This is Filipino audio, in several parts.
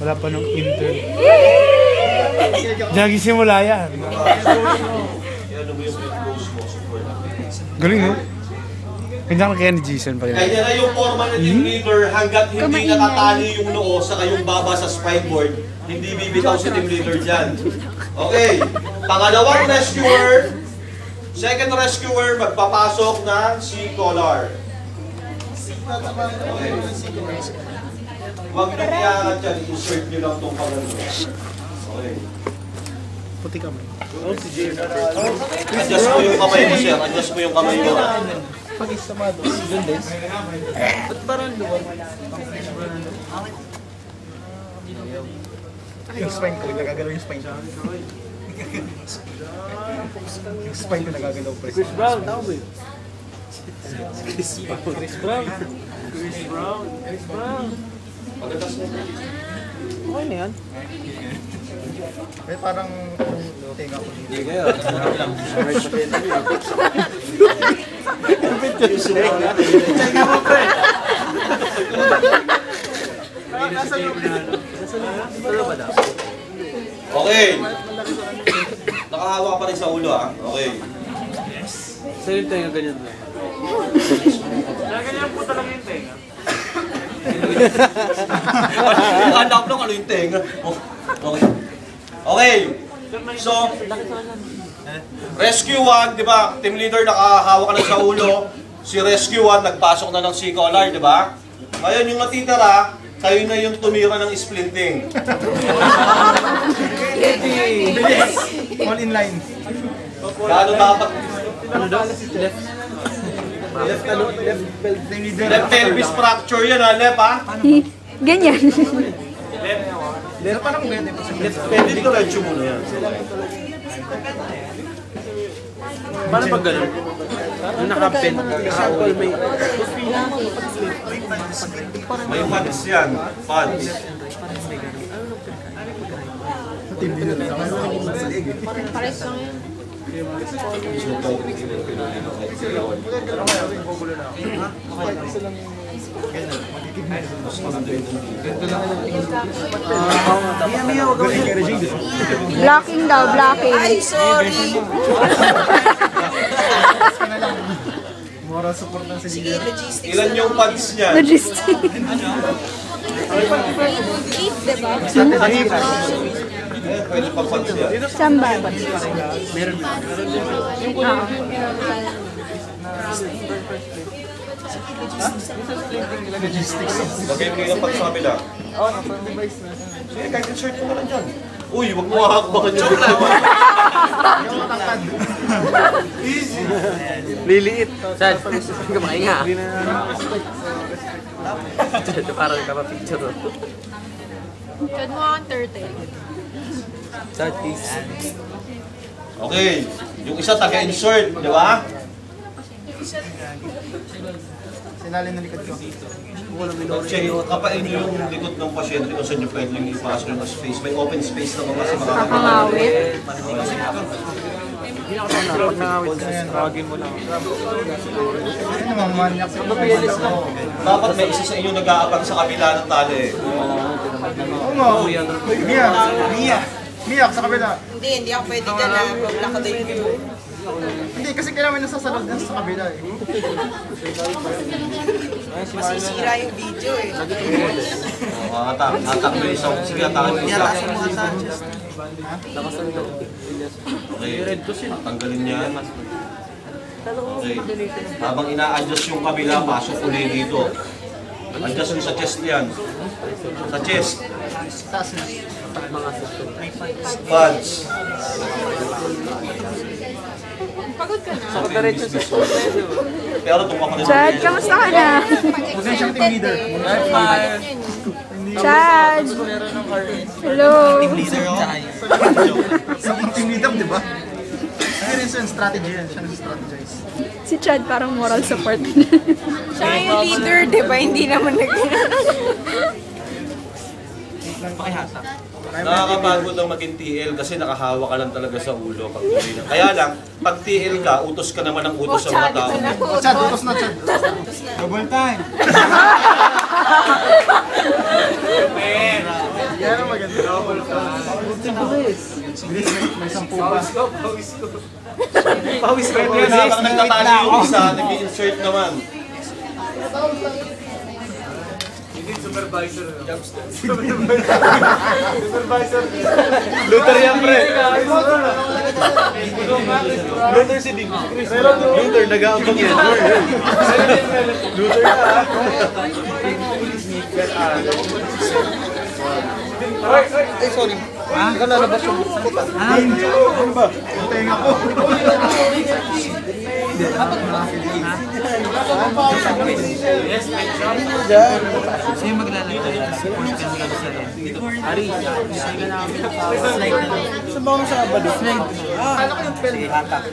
Wala pa nung intern. Diyan simula yan. Galing, no? Kanya kaya ni Jason pa yun. Kaya na yung forma ng team leader hanggat hindi natatali yung noo sa kayong baba sa springboard, hindi bibitaw si team leader dyan. Okay. Pangalawang rescuer. Second rescuer, magpapasok ng C-collar. Okay. Huwag nyo kaya dyan, insert nyo lang itong pagano. Okay. Puti ka mo. Adjust mo yung kamay mo, sir. Adjust mo yung kamay mo. Pag-isamado, doon din. Ba't parang luwag? Yung spine ko, nagagalaw yung spine ko. Yung spine ko nagagalaw. Chris Brown, tao ba yun? Chris Brown. Pag-adjust mo. Okay na yan. Eh parang tinga ko dito. Hindi kayo. Tinga mo pre. Okay. Nakahawa ka pa rin sa ulo, ha? Okay. Sa'yo yung tinga ganyan na. Ganyan po talaga yung tenga. Hanap lang ano yung tenga. Okay. Okay. So, Rescue 1, di ba? Team leader nakahawa ka na sa ulo. Si Rescue 1 nagpasok na ng C-collar, di ba? Ngayon yung natitira, kayo na yung tumira ng splinting. All in line. Gaano dapat? Ano daw? Left Pelvis fracture yan, ha? Left, ha? Ganyan. Left parang ganyan. Pwede diretso muna yan. Paano pag gano'n? Yung naka-pen, sample may... May pads yan. Pads. Pares lang yan. Blocking daw, blocking. Ay, sorry! Moral support lang sa Sige, logistics. Ilan yung pads niyan? Logistic. 8, diba? Pwede pa pads yan. Samba. Lagay mo yung pads sa kabila. Oo, naka-revise na. Sige, kahit insert mo na lang dyan. Uy, wag mo hakakbakan yung Easy. Liliit. Chad, kumain nga. Chad, parang kapapicture. Chad mo ang turtle. Chad, please. Okay, yung isa taga-insert, di ba? Sinalin na likod ko. Check, kapain nyo yung likod ng pasyente kung saan nyo pwedeng ipasok yung space. May open space na kasi makakagawa. Nakangawit. Pag nangawit ka yan, tawagin mo lang. Ano naman, manyak sa papilis mo. Dapat may isa sa inyo nag-aabang sa kabila ng tali. Oo nga. Mia, sa kabila. Hindi ako pwede dyan na mag-block din yung view. Hindi, kasi kailangan nasasalog din sa kabila eh. Masisira yung video eh. Atak mo yung isa. Sige, atakin mo isa. Okay, tanggalin yan. Okay. Habang ina-adjust yung kabila, pasok ulit dito. Adjust mo sa chest yan. Sa chest. Pads. Pagod ka na. Sa diretso sa Pero tumakbo ka na. Chad, kamusta ka na? Huwag siyang team leader. Chad! Hello! Sa team leader, di ba? Ano rin siya yung strategy yan. Siya nag-strategize. Si Chad parang moral support. Siya yung leader, di ba? Hindi naman Nakakapagod ang maging TL kasi nakahawa ka lang talaga sa ulo. Kaya lang, pag TL ka, utos ka naman ng utos sa mga tao. Chad, utos na Chad. Double time. Yan May 10 pa. Pawis ko. Habang nagtatali yung isa, nag-insert naman. Luther yan, pre. Luther si Big. Luther, nag-aambang yan. Luther na. Ay, sorry. Hindi ka lalabas yung buta. Ano ba? Yung tenga ko. Sa'yo maglalagay. Ari, Saan ba ako sa Sabado?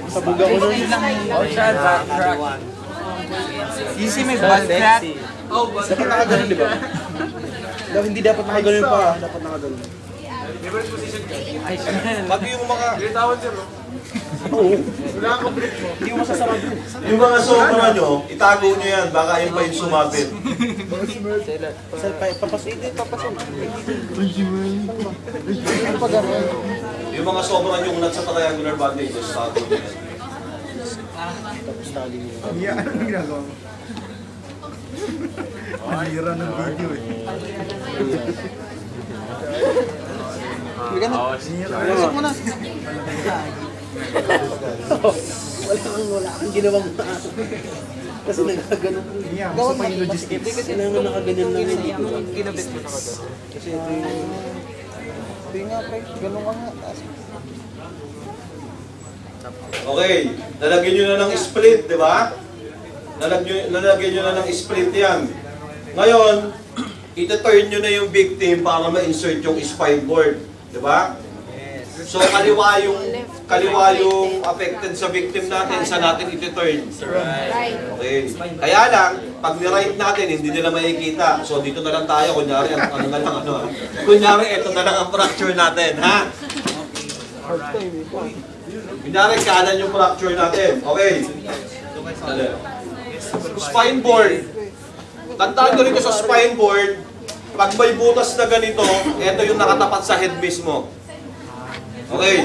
Sa buga ko nun. Easy may ball crack. Dapat nakaganon, di ba? Hindi dapat nakaganon pa. Dapat nakaganon. Pag yung mga... Hindi mo masasarado. Yung mga sobra nyo, itago nyo yan, baka yun pa yung sumabit. Papasuin. Yung mga sobra nyo kung nasa triangular bandages, tago nyo yan. Iya, anong ginagawa mo? Nalira ng video eh. Hindi ka na. Pasok mo na. Wala kang ginawang kasi nagkaganon. Gawa pa yung logistics. Kailangan nakaganyan lang yun. Ginabit mo na ka doon. Kasi ito yung... Hindi nga pre, ganun ka nga. Okay, lalagyan nyo na ng split, di ba? Lalagyan nyo na ng split yan. Ngayon, ita-turn nyo na yung victim para ma-insert yung spine board, di ba? So kaliwa yung affected sa victim natin, sa natin iti-turn. Okay. Kaya lang, pag ni-right natin, hindi nila makikita. So dito na lang tayo, kunyari, kunyari, ito na lang ang fracture natin, ha? Kunyari, kanan yung fracture natin. Okay. Spine board. Tandaan ko rito sa spine board, pag may butas na ganito, ito yung nakatapat sa head mismo. Okay.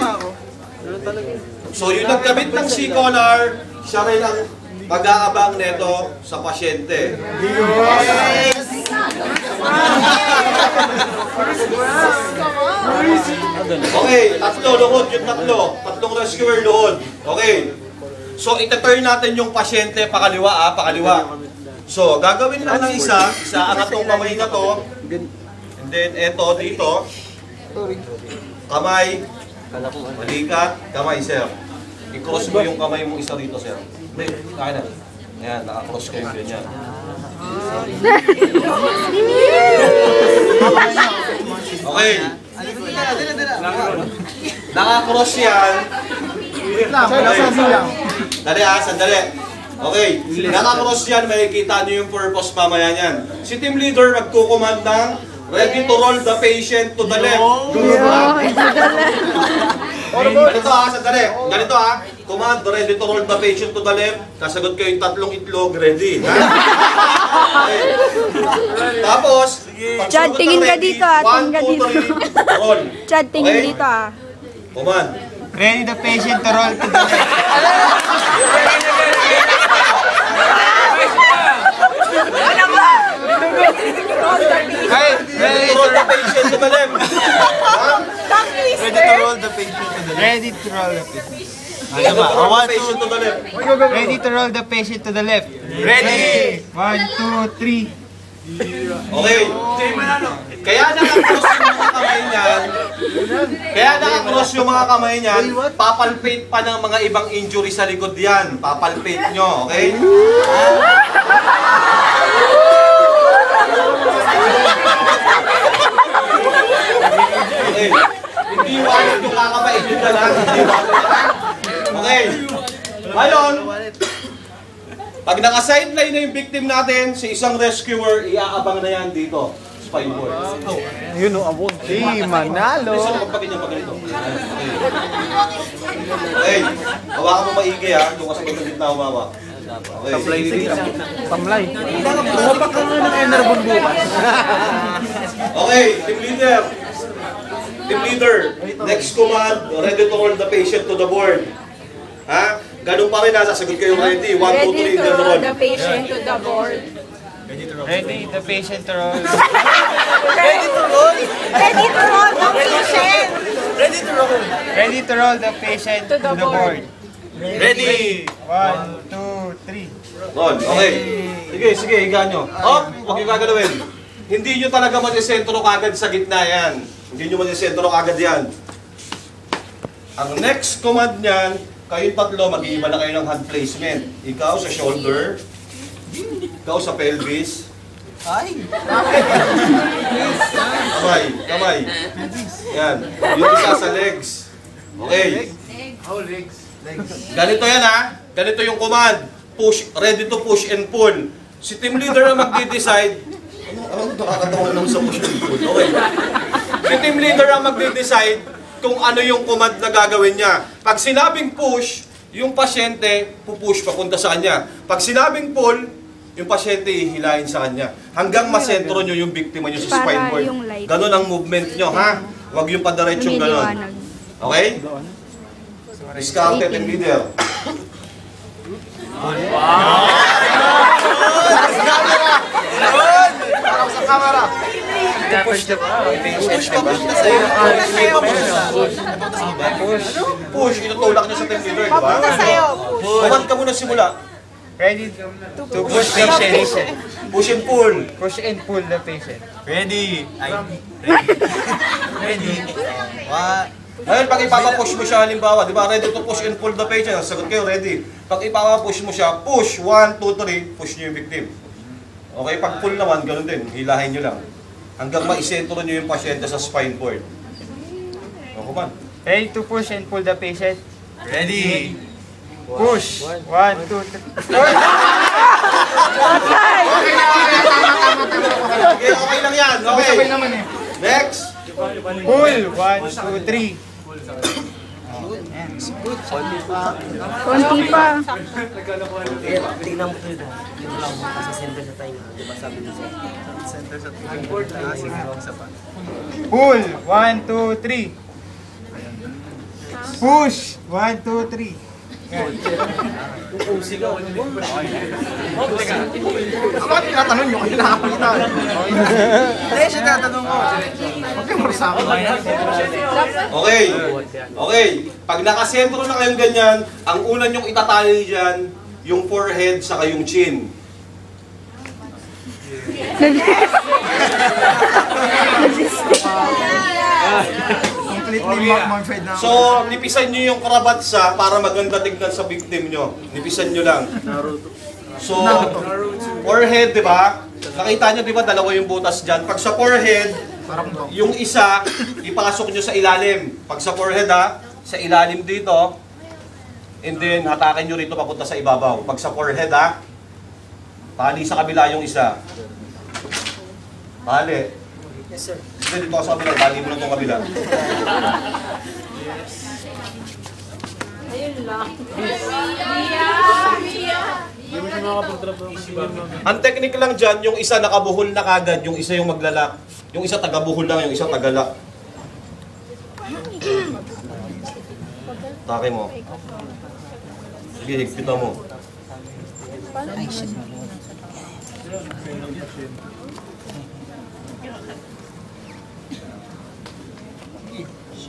So yung nagkabit ng C-collar, siya rin ang mag-aabang neto sa pasyente. Okay, tatlo, luhod yung tatlo. Tatlong rescuer, luhod. Okay. So ita-turn natin yung pasyente pakaliwa, pakaliwa. So gagawin lang ng isa angat tong kamay na to. And then eto dito. Kamay. Balikat, kamay, sir. I-cross mo yung kamay mo isa rito, sir. Hindi, kaya na. Ayan, naka-cross kayo ganyan. Okay. Naka-cross yan. Dali sandali. Okay, naka-cross yan, makikita nyo yung purpose mamaya yan. Si team leader nagkukumand ng ready to roll the patient to the left. Ganito sandali. Ganito command, ready to roll the patient to the left. Kasagot kayo yung tatlong itlog, ready. Okay. Tapos, Chad, tingin ka dito 1, 2, 3, roll. Chad, tingin Okay? dito Command. Ready the patient to roll to the left. Ready to roll the patient to the left. Ready to roll the patient to the left. Ready to roll the patient. Ready to roll the patient to the left. Ready to roll the patient to the left. Ready! 1, 2, 3. Okay. Kaya naka-cross yung mga kamay niyan. Kaya naka-cross yung mga kamay niyan, papalpate pa ng mga ibang injury sa likod yan. Papalpate nyo, okay? Okay. Hindi wallet yung kakabait nyo dyan, ha? Hindi wallet. Okay. Ngayon, pag naka-sideline na yung victim natin, si isang rescuer, iaabang na yan dito. Spine board. Yun o, abon. Manalo. Isa na magpakita pa ganito. Okay. Hawakan mo maigi ha. Doon ka sa gitna humawak. Okay. Tamlay. Tumapak ka nga ng enerbon bukas. Okay, team leader. Team leader, next command, ready to roll the patient to the board. Ha? Ganun pa rin ha, sasagot kayo ready. 1, 2, 3, Ready to then roll roll. the patient to the board. Ready the patient to roll. Ready to roll the patient. Ready to roll the patient to the board. Ready! 1, 2, 3. Roll, okay. Sige, higa nyo. Huwag yung gagalawin. Hindi nyo talaga masisentro kagad sa gitna yan. Hindi nyo masisentro kagad yan. Ang next command niyan, kayong tatlo, mag-iiba na kayo ng hand placement. Ikaw sa shoulder, ikaw sa pelvis. Kamay. Yan. Yung isa sa legs. Okay. Ganito yan ha. Ganito yung command. Push, ready to push and pull. Si team leader ang magde-decide. Ano nakakatawa lang sa push and pull? Okay. Si team leader ang magde-decide kung ano yung command na gagawin niya. Pag sinabing push, yung pasyente pupush papunta sa kanya. Pag sinabing pull, yung pasyente ihilahin sa kanya. Hanggang masentro nyo yung biktima nyo sa spine board. Ganon ang movement nyo, ha? Huwag yung padaretsyong ganon. Okay? Discarte, team leader. Push the Push, itutulak nyo sa team leader, di ba? Papunta sa'yo. Command ka muna simula. Ready to push the patient. Push and pull. Push and pull the patient. Ready! Ready! Ngayon, pag ipapapush mo siya, halimbawa, di ba, ready to push and pull the patient, sagot kayo, ready. Pag ipapapush mo siya, push, 1, 2, 3, push nyo yung victim. Okay, pag pull naman, ganun din, hilahin nyo lang. Hanggang maisentro nyo yung pasyente sa spine board. O, kuman. Ready to push and pull the patient. Ready! Push. 1, 2, 3. Okay lang yan, okay. Next. Pull. 1, 2, 3. Konti pa. Tingnan mo ito. Dito lang mo sa center sa tayo. Diba sabi niya sa center sa tayo. Pull. 1, 2, 3. Push. 1, 2, 3. Bakit tinatanong nyo? Kasi nakapalitan. Hindi, siya tinatanong ko. Huwag kayo marusakan. Okay. Okay. Pag nakasentro na kayong ganyan, ang una nyong itatali dyan, yung forehead saka yung chin. Completely modified na. So, nipisan nyo yung karabatsa para maganda tignan sa victim nyo. Nipisan nyo lang. So, forehead, di ba? Nakita nyo, di ba, dalawa yung butas dyan. Pag sa forehead, yung isa, ipasok nyo sa ilalim. Pag sa forehead, ha, sa ilalim dito, and then, hatakin nyo rito papunta sa ibabaw. Pag sa forehead, ha, tali sa kabila yung isa. Tali. Yes, sir. Hindi, dito ka sa kabila. Tali mo lang itong kabila. Ang technique lang dyan, yung isa nakabuhol na kagad, yung isa yung maglalak. Yung isa tagabuhol lang, yung isa tagalak. Take mo. Sige, higpitan mo.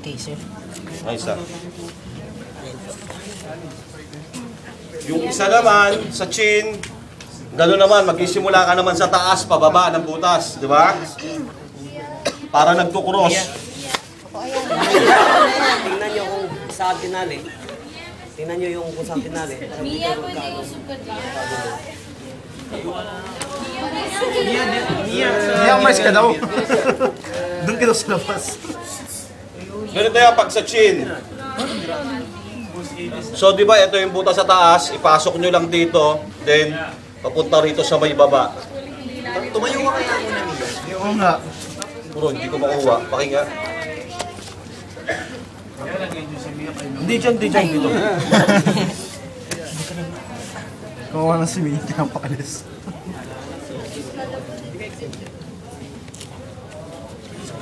Okay, sir. Ay, isa. Yung isa naman, sa chin, gano'n naman, magsisimula ka naman sa taas, pababa ng butas, di ba? Para nagkukross. Tingnan nyo kung saan tinali. Tingnan nyo yung kung saan tinali. Mia, pwede usap ka dyan. Mia, umalis ka daw. Doon ka daw sa labas. Ganito yan pag sa chin. So, di ba, ito yung butas sa taas, ipasok nyo lang dito, then, papunta rito sa may baba. Tumayo ka kaya muna niya. Oo nga. Puro, hindi ko makuha. Pakinga. Hindi dyan, dito. Kawawa na si Mia, napakalis.